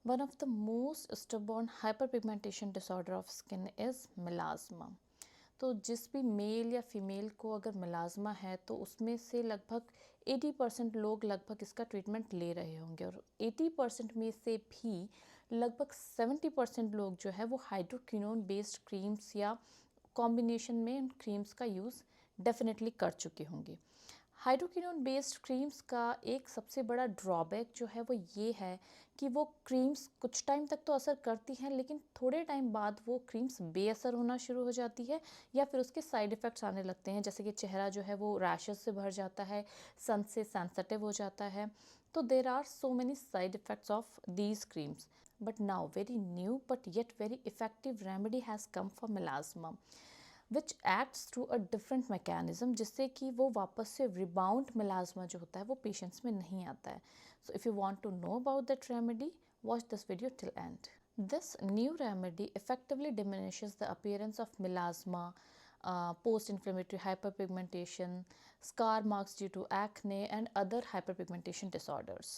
One of the most stubborn hyperpigmentation disorder of skin is melasma. तो जिस भी mail या फीमेल को अगर मेलाज़मा है तो उसमें से लगभग 80% लोग लगभग इसका ट्रीटमेंट ले रहे होंगे, और 80% में से भी लगभग 70% लोग जो है वो हाइड्रोक्विनोन बेस्ड क्रीम्स या कॉम्बिनेशन में क्रीम्स का यूज़ डेफिनेटली कर चुके होंगे। हाइड्रोक्विनोन बेस्ड क्रीम्स का एक सबसे बड़ा ड्रॉबैक जो है वो ये है कि वो क्रीम्स कुछ टाइम तक तो असर करती हैं, लेकिन थोड़े टाइम बाद वो क्रीम्स बेअसर होना शुरू हो जाती है या फिर उसके साइड इफ़ेक्ट्स आने लगते हैं, जैसे कि चेहरा जो है वो रैशेस से भर जाता है, सन से सेंसिटिव हो जाता है। तो there are so many side effects of these creams, but now very new but yet very effective remedy has come for melasma which acts through a different mechanism, जिससे कि वो वापस से रिबाउंड मेलाज़मा जो होता है वो पेशेंट्स में नहीं आता है। So if you want to know about that remedy, watch this video till end. This new remedy effectively diminishes the appearance of melasma, post-inflammatory hyperpigmentation, scar marks due to acne, and other hyperpigmentation disorders.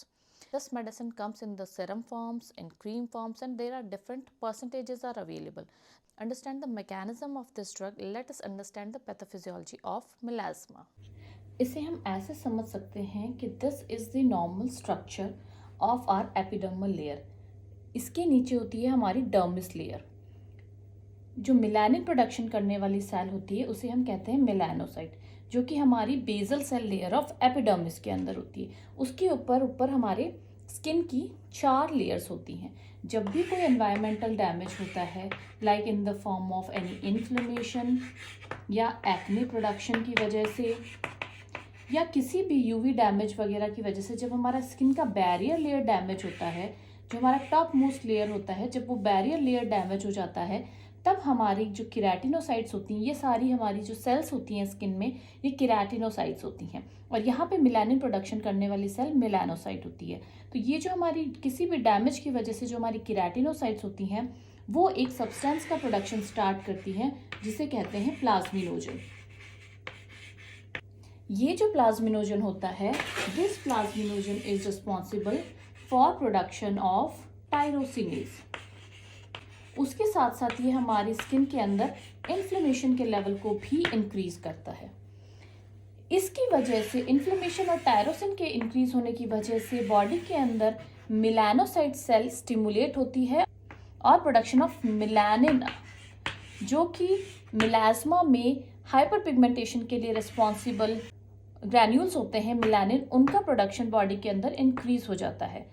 This medicine comes in the serum forms, in cream forms, and there are different percentages are available. Understand the mechanism of this drug. Let us understand the pathophysiology of melasma. इसे हम ऐसे समझ सकते हैं कि this is the normal structure of our epidermal layer. इसके नीचे होती है हमारी डर्मिस लेयर। जो मिलानिन प्रोडक्शन करने वाली सेल होती है उसे हम कहते हैं मेलानोसाइट, जो कि हमारी basal cell layer of epidermis के अंदर होती है। उसके ऊपर ऊपर हमारे स्किन की 4 लेयर्स होती हैं। जब भी कोई एनवायरमेंटल डैमेज होता है, like in the form of any inflammation या एक्ने प्रोडक्शन की वजह से, या किसी भी यूवी डैमेज वगैरह की वजह से, जब हमारा स्किन का बैरियर लेयर डैमेज होता है, जो हमारा टॉप मोस्ट लेयर होता है, जब वो बैरियर लेयर डैमेज हो जाता है, तब हमारी जो केराटिनोसाइट्स होती हैं, ये सारी हमारी जो सेल्स होती हैं स्किन में, ये केराटिनोसाइट्स होती हैं, और यहाँ पे मेलानिन प्रोडक्शन करने वाली सेल मेलानोसाइट होती है। तो ये जो हमारी किसी भी डैमेज की वजह से जो हमारी केराटिनोसाइट्स होती हैं, वो एक सब्सटेंस का प्रोडक्शन स्टार्ट करती हैं जिसे कहते हैं प्लाज्मिनोजन। ये जो प्लाज्मिनोजन होता है, this plasminogen is responsible for production of tyrosinase. उसके साथ साथ ये हमारी स्किन के अंदर इन्फ्लेमेशन के लेवल को भी इंक्रीज करता है। इसकी वजह से इन्फ्लेमेशन और टायरोसिन के इंक्रीज होने की वजह से बॉडी के अंदर मेलानोसाइट सेल स्टिमुलेट होती है और प्रोडक्शन ऑफ मेलानिन, जो कि मेलाज़मा में हाइपरपिगमेंटेशन के लिए रिस्पॉन्सिबल ग्रैन्यूल्स होते हैं मेलानिन, उनका प्रोडक्शन बॉडी के अंदर इंक्रीज हो जाता है।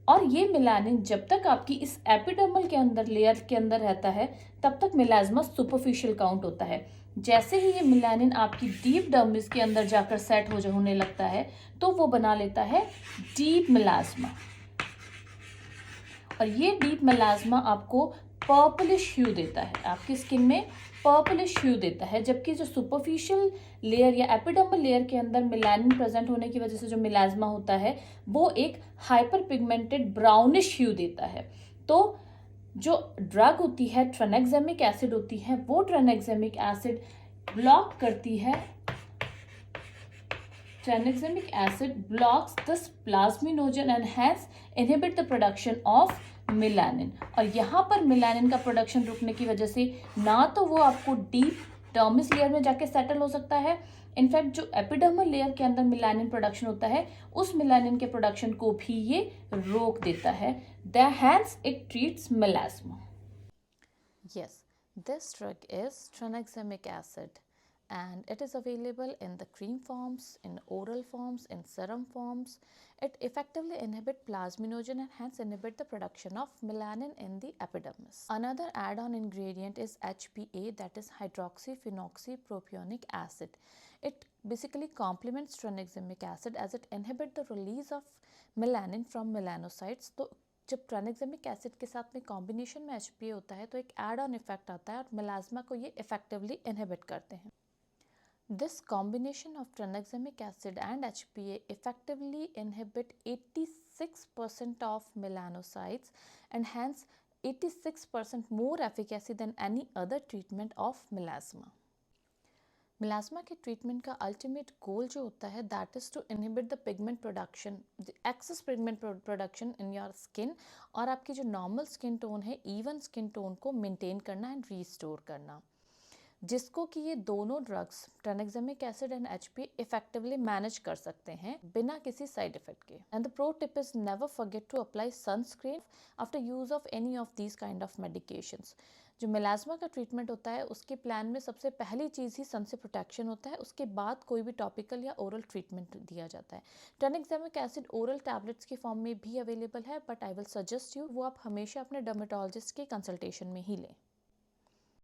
और ये मेलानिन जब तक आपकी इस एपिडर्मल के अंदर लेयर के अंदर रहता है, तब तक मेलाज़मा सुपरफिशियल काउंट होता है। जैसे ही ये मेलानिन आपकी डीप डर्मिस के अंदर जाकर सेट होने लगता है, तो वो बना लेता है डीप मेलाज़मा, और ये डीप मेलाज़मा आपको पर्पलिश ह्यू देता है, आपकी स्किन में पर्पलिश ह्यू देता है। जबकि जो सुपरफिशियल लेयर या एपिडर्मल लेयर के अंदर मेलानिन प्रेजेंट होने की वजह से जो मेलाज़मा होता है, वो एक हाइपर पिगमेंटेड ब्राउनिश ह्यू देता है। तो जो ड्रग होती है ट्रेनेक्सेमिक एसिड होती है, वो ट्रेनेक्सेमिक एसिड ब्लॉक करती है, tranexamic acid blocks this plasminogen and hence inhibit the production of melanin. और यहाँ पर मेलानिन का प्रोडक्शन रुकने की वजह से ना तो वो आपको डीप डर्मिस लेयर में जाके सेटल हो सकता है, इनफैक्ट जो एपिडर्मल लेयर के अंदर मेलानिन प्रोडक्शन होता है, उस मेलानिन के प्रोडक्शन को भी ये रोक देता है। Hence it treats melasma. Yes, this drug is tranexamic acid, and it is available in the cream forms, in oral forms, in serum forms. It effectively inhibits plasminogen and hence inhibit the production of melanin in the epidermis. Another add-on ingredient is HPA, that is hydroxyphenoxypropionic acid. It basically complements tranexamic acid as it inhibits the release of melanin from melanocytes. तो जब ट्रानेक्सेमिक acid के साथ में combination में HPA होता है तो एक एड ऑन इफेक्ट आता है और मेलाज़मा को ये इफेक्टिवली इनहिबिट करते हैं। This combination of tranexamic acid and HPA effectively inhibit 86% of melanocytes and hence 86% more efficacy than any other treatment of melasma. मिलास्मा के ट्रीटमेंट का अल्टीमेट गोल जो होता है that is to inhibit the pigment production, the excess pigment production in your skin, और आपकी जो normal skin tone है, even skin tone को मेंटेन करना एंड रीस्टोर करना, जिसको कि ये दोनों drugs tranexamic acid and HP effectively manage कर सकते हैं बिना किसी साइड इफेक्ट के। And the pro tip is never forget to apply sunscreen after use of any of these kind of medications. जो मेलास्मा का ट्रीटमेंट होता है उसके प्लान में सबसे पहली चीज़ ही सन से प्रोटेक्शन होता है, उसके बाद कोई भी टॉपिकल या ओरल ट्रीटमेंट दिया जाता है। ट्रानेक्सामिक एसिड ओरल टैबलेट्स की फॉर्म में भी अवेलेबल है, but I will suggest you वो आप हमेशा अपने डर्मेटोलॉजिस्ट के कंसल्टेशन में ही लें।